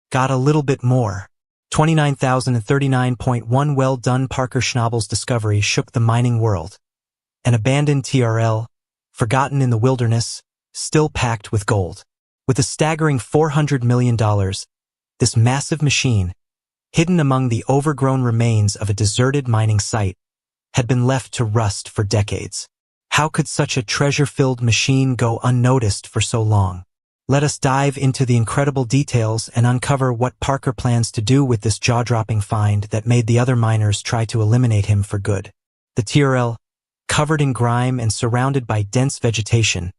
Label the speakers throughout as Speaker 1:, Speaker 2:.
Speaker 1: got a little bit more. 29,039.1. Well done. Parker Schnabel's discovery shook the mining world. An abandoned TRL, forgotten in the wilderness, still packed with gold. With a staggering $400 million, this massive machine, hidden among the overgrown remains of a deserted mining site, had been left to rust for decades. How could such a treasure-filled machine go unnoticed for so long? Let us dive into the incredible details and uncover what Parker plans to do with this jaw-dropping find that made the other miners try to eliminate him for good. The TRL, covered in grime and surrounded by dense vegetation,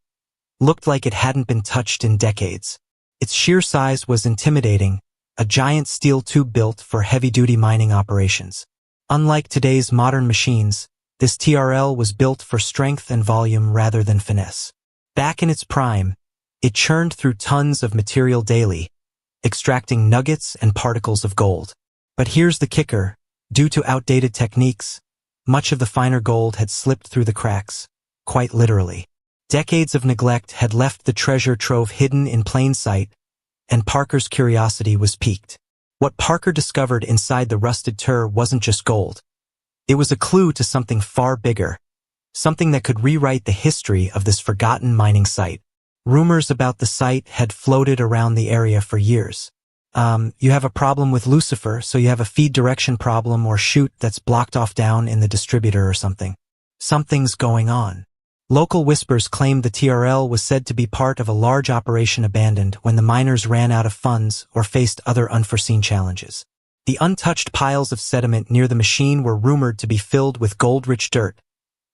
Speaker 1: looked like it hadn't been touched in decades. Its sheer size was intimidating, a giant steel tube built for heavy-duty mining operations. Unlike today's modern machines, this TRL was built for strength and volume rather than finesse. Back in its prime, it churned through tons of material daily, extracting nuggets and particles of gold. But here's the kicker: due to outdated techniques, much of the finer gold had slipped through the cracks, quite literally. Decades of neglect had left the treasure trove hidden in plain sight, and Parker's curiosity was piqued. What Parker discovered inside the rusted tur wasn't just gold. It was a clue to something far bigger, something that could rewrite the history of this forgotten mining site. Rumors about the site had floated around the area for years. You have a problem with Lucifer, so you have a feed direction problem or chute that's blocked off down in the distributor or something. Something's going on. Local whispers claimed the TRL was said to be part of a large operation abandoned when the miners ran out of funds or faced other unforeseen challenges. The untouched piles of sediment near the machine were rumored to be filled with gold-rich dirt,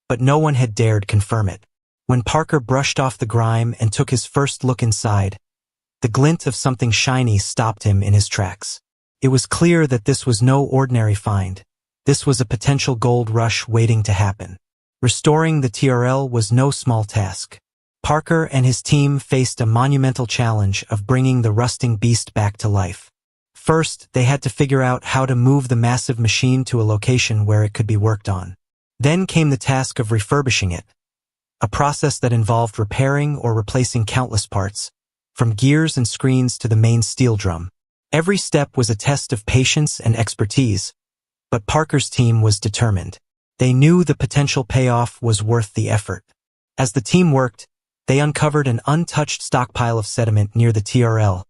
Speaker 1: but no one had dared confirm it. When Parker brushed off the grime and took his first look inside, the glint of something shiny stopped him in his tracks. It was clear that this was no ordinary find. This was a potential gold rush waiting to happen. Restoring the TRL was no small task. Parker and his team faced a monumental challenge of bringing the rusting beast back to life. First, they had to figure out how to move the massive machine to a location where it could be worked on. Then came the task of refurbishing it, a process that involved repairing or replacing countless parts, from gears and screens to the main steel drum. Every step was a test of patience and expertise, but Parker's team was determined. They knew the potential payoff was worth the effort. As the team worked, they uncovered an untouched stockpile of sediment near the TRL.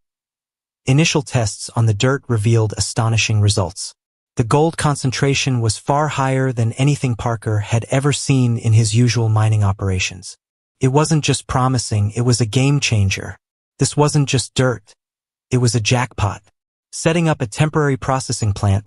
Speaker 1: Initial tests on the dirt revealed astonishing results. The gold concentration was far higher than anything Parker had ever seen in his usual mining operations. It wasn't just promising, it was a game changer. This wasn't just dirt. It was a jackpot. Setting up a temporary processing plant,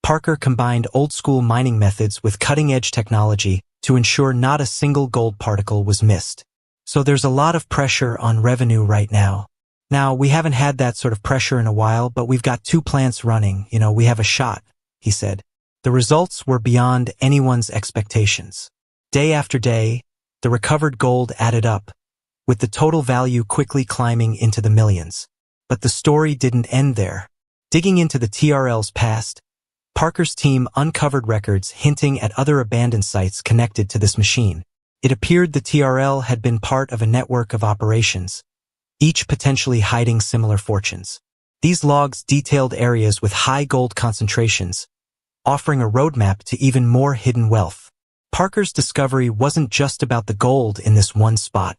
Speaker 1: Parker combined old-school mining methods with cutting-edge technology to ensure not a single gold particle was missed. So there's a lot of pressure on revenue right now. Now, we haven't had that sort of pressure in a while, but we've got 2 plants running. We have a shot, he said. The results were beyond anyone's expectations. Day after day, the recovered gold added up, with the total value quickly climbing into the millions. But the story didn't end there. Digging into the TRL's past, Parker's team uncovered records hinting at other abandoned sites connected to this machine. It appeared the TRL had been part of a network of operations, each potentially hiding similar fortunes. These logs detailed areas with high gold concentrations, offering a roadmap to even more hidden wealth. Parker's discovery wasn't just about the gold in this one spot.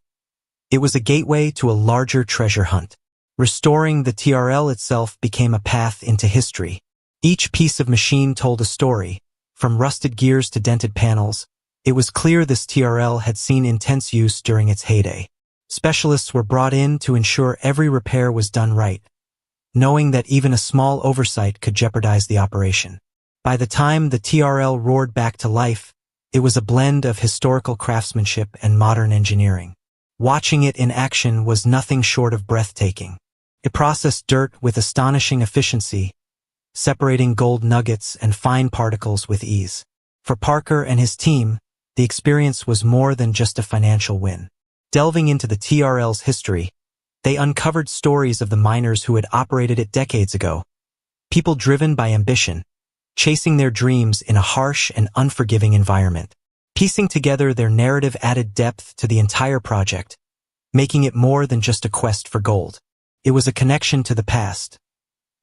Speaker 1: It was a gateway to a larger treasure hunt. Restoring the TRL itself became a path into history. Each piece of machine told a story, from rusted gears to dented panels. It was clear this TRL had seen intense use during its heyday. Specialists were brought in to ensure every repair was done right, knowing that even a small oversight could jeopardize the operation. By the time the TRL roared back to life, it was a blend of historical craftsmanship and modern engineering. Watching it in action was nothing short of breathtaking. It processed dirt with astonishing efficiency, separating gold nuggets and fine particles with ease. For Parker and his team, the experience was more than just a financial win. Delving into the TRL's history, they uncovered stories of the miners who had operated it decades ago. People driven by ambition, chasing their dreams in a harsh and unforgiving environment. Piecing together their narrative added depth to the entire project, making it more than just a quest for gold. It was a connection to the past,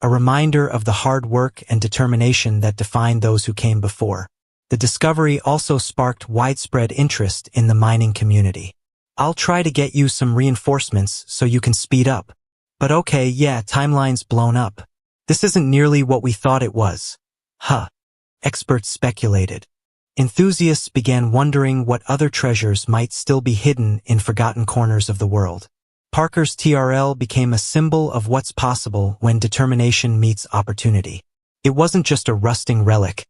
Speaker 1: a reminder of the hard work and determination that defined those who came before. The discovery also sparked widespread interest in the mining community. I'll try to get you some reinforcements so you can speed up. But okay, yeah, timeline's blown up. This isn't nearly what we thought it was. Huh. Experts speculated. Enthusiasts began wondering what other treasures might still be hidden in forgotten corners of the world. Parker's TRL became a symbol of what's possible when determination meets opportunity. It wasn't just a rusting relic.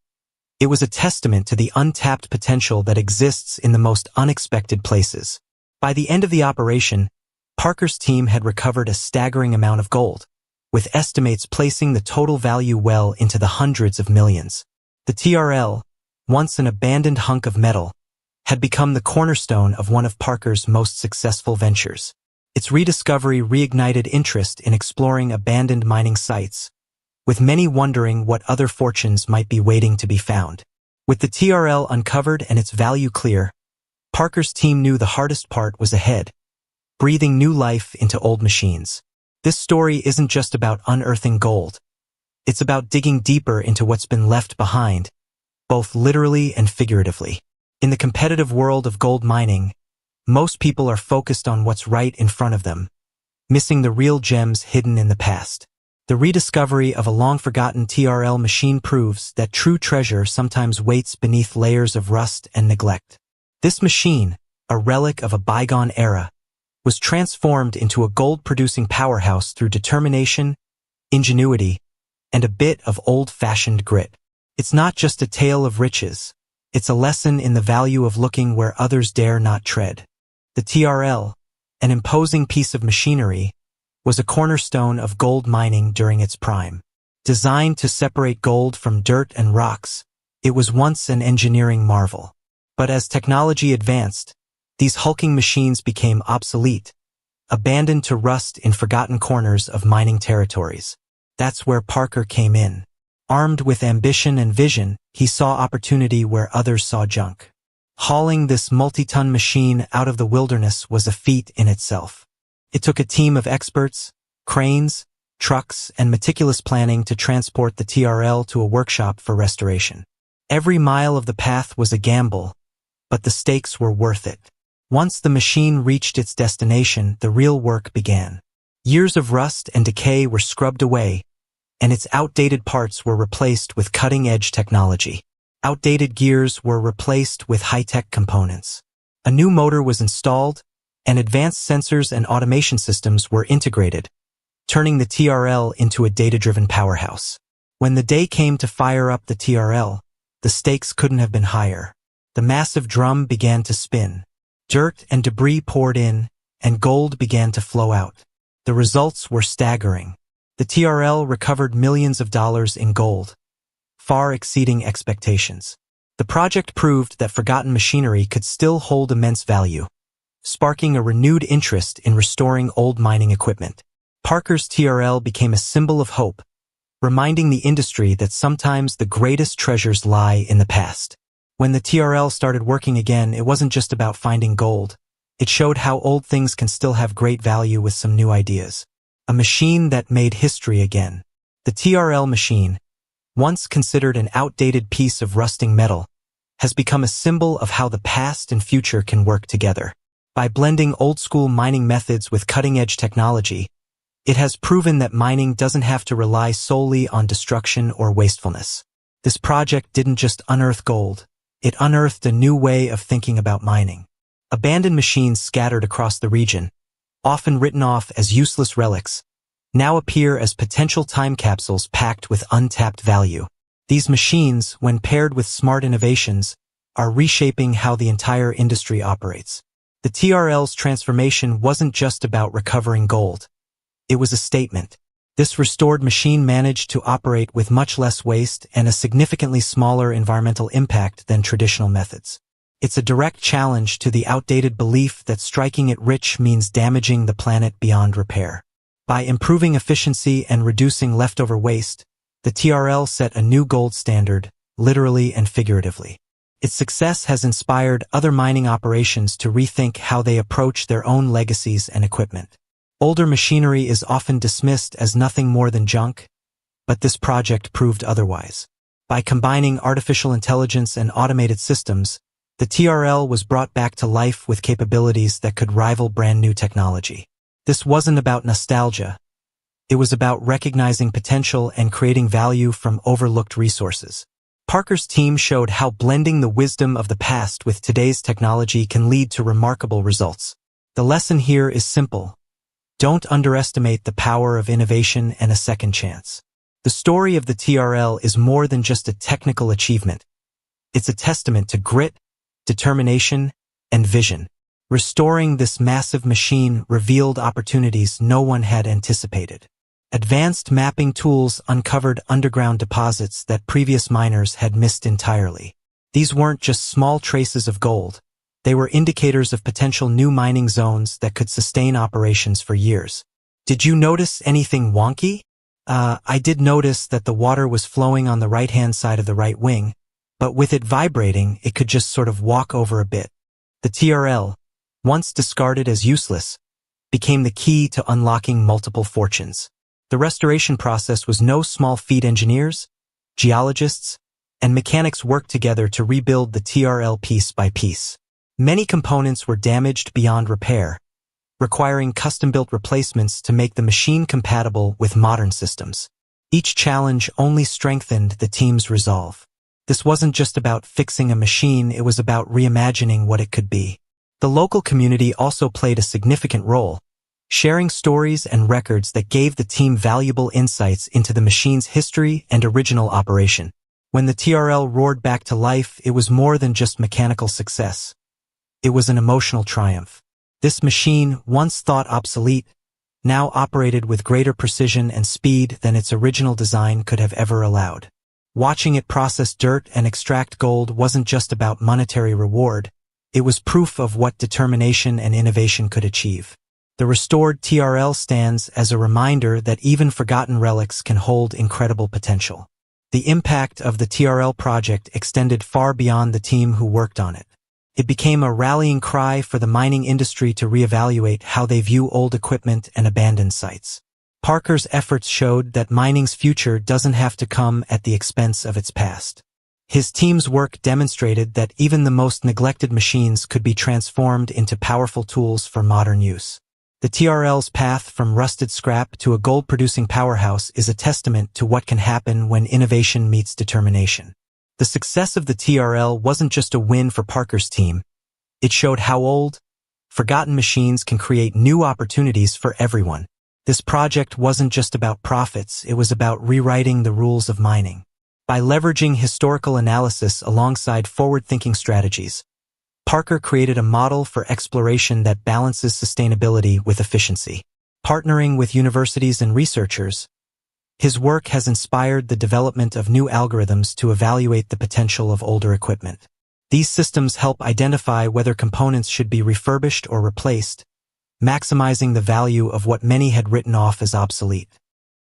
Speaker 1: It was a testament to the untapped potential that exists in the most unexpected places. By the end of the operation, Parker's team had recovered a staggering amount of gold, with estimates placing the total value well into the hundreds of millions. The TRL, once an abandoned hunk of metal, had become the cornerstone of one of Parker's most successful ventures. Its rediscovery reignited interest in exploring abandoned mining sites, with many wondering what other fortunes might be waiting to be found. With the TRL uncovered and its value clear, Parker's team knew the hardest part was ahead, breathing new life into old machines. This story isn't just about unearthing gold. It's about digging deeper into what's been left behind, both literally and figuratively. In the competitive world of gold mining, most people are focused on what's right in front of them, missing the real gems hidden in the past. The rediscovery of a long-forgotten TRL machine proves that true treasure sometimes waits beneath layers of rust and neglect. This machine, a relic of a bygone era, was transformed into a gold-producing powerhouse through determination, ingenuity, and a bit of old-fashioned grit. It's not just a tale of riches, it's a lesson in the value of looking where others dare not tread. The TRL, an imposing piece of machinery, was a cornerstone of gold mining during its prime. Designed to separate gold from dirt and rocks, it was once an engineering marvel. But as technology advanced, these hulking machines became obsolete, abandoned to rust in forgotten corners of mining territories. That's where Parker came in. Armed with ambition and vision, he saw opportunity where others saw junk. Hauling this multi-ton machine out of the wilderness was a feat in itself. It took a team of experts, cranes, trucks, and meticulous planning to transport the TRL to a workshop for restoration. Every mile of the path was a gamble, but the stakes were worth it. Once the machine reached its destination, the real work began. Years of rust and decay were scrubbed away, and its outdated parts were replaced with cutting-edge technology. Outdated gears were replaced with high-tech components. A new motor was installed, and advanced sensors and automation systems were integrated, turning the TRL into a data-driven powerhouse. When the day came to fire up the TRL, the stakes couldn't have been higher. The massive drum began to spin. Dirt and debris poured in, and gold began to flow out. The results were staggering. The TRL recovered millions of dollars in gold, far exceeding expectations. The project proved that forgotten machinery could still hold immense value, sparking a renewed interest in restoring old mining equipment. Parker's TRL became a symbol of hope, reminding the industry that sometimes the greatest treasures lie in the past. When the TRL started working again, it wasn't just about finding gold. It showed how old things can still have great value with some new ideas. A machine that made history again. The TRL machine, once considered an outdated piece of rusting metal, has become a symbol of how the past and future can work together. By blending old-school mining methods with cutting-edge technology, it has proven that mining doesn't have to rely solely on destruction or wastefulness. This project didn't just unearth gold, it unearthed a new way of thinking about mining. Abandoned machines scattered across the region, often written off as useless relics, now appear as potential time capsules packed with untapped value. These machines, when paired with smart innovations, are reshaping how the entire industry operates. The TRL's transformation wasn't just about recovering gold. It was a statement. This restored machine managed to operate with much less waste and a significantly smaller environmental impact than traditional methods. It's a direct challenge to the outdated belief that striking it rich means damaging the planet beyond repair. By improving efficiency and reducing leftover waste, the TRL set a new gold standard, literally and figuratively. Its success has inspired other mining operations to rethink how they approach their own legacies and equipment. Older machinery is often dismissed as nothing more than junk, But this project proved otherwise. By combining artificial intelligence and automated systems, the TRL was brought back to life with capabilities that could rival brand-new technology. This wasn't about nostalgia. It was about recognizing potential and creating value from overlooked resources. Parker's team showed how blending the wisdom of the past with today's technology can lead to remarkable results. The lesson here is simple. Don't underestimate the power of innovation and a second chance. The story of the TRL is more than just a technical achievement. It's a testament to grit, determination, and vision. Restoring this massive machine revealed opportunities no one had anticipated. Advanced mapping tools uncovered underground deposits that previous miners had missed entirely. These weren't just small traces of gold. They were indicators of potential new mining zones that could sustain operations for years. Did you notice anything wonky? I did notice that the water was flowing on the right-hand side of the right wing, but with it vibrating, it could just sort of walk over a bit. The TRL, once discarded as useless, became the key to unlocking multiple fortunes. The restoration process was no small feat. Engineers, geologists, and mechanics worked together to rebuild the TRL piece by piece. Many components were damaged beyond repair, requiring custom-built replacements to make the machine compatible with modern systems. Each challenge only strengthened the team's resolve. This wasn't just about fixing a machine, it was about reimagining what it could be. The local community also played a significant role, sharing stories and records that gave the team valuable insights into the machine's history and original operation. When the TRL roared back to life, it was more than just mechanical success. It was an emotional triumph. This machine, once thought obsolete, now operated with greater precision and speed than its original design could have ever allowed. Watching it process dirt and extract gold wasn't just about monetary reward, it was proof of what determination and innovation could achieve. The restored TRL stands as a reminder that even forgotten relics can hold incredible potential. The impact of the TRL project extended far beyond the team who worked on it. It became a rallying cry for the mining industry to reevaluate how they view old equipment and abandoned sites. Parker's efforts showed that mining's future doesn't have to come at the expense of its past. His team's work demonstrated that even the most neglected machines could be transformed into powerful tools for modern use. The TRL's path from rusted scrap to a gold-producing powerhouse is a testament to what can happen when innovation meets determination. The success of the TRL wasn't just a win for Parker's team. It showed how old, forgotten machines can create new opportunities for everyone. This project wasn't just about profits, it was about rewriting the rules of mining. By leveraging historical analysis alongside forward-thinking strategies, Parker created a model for exploration that balances sustainability with efficiency. Partnering with universities and researchers, his work has inspired the development of new algorithms to evaluate the potential of older equipment. These systems help identify whether components should be refurbished or replaced, maximizing the value of what many had written off as obsolete.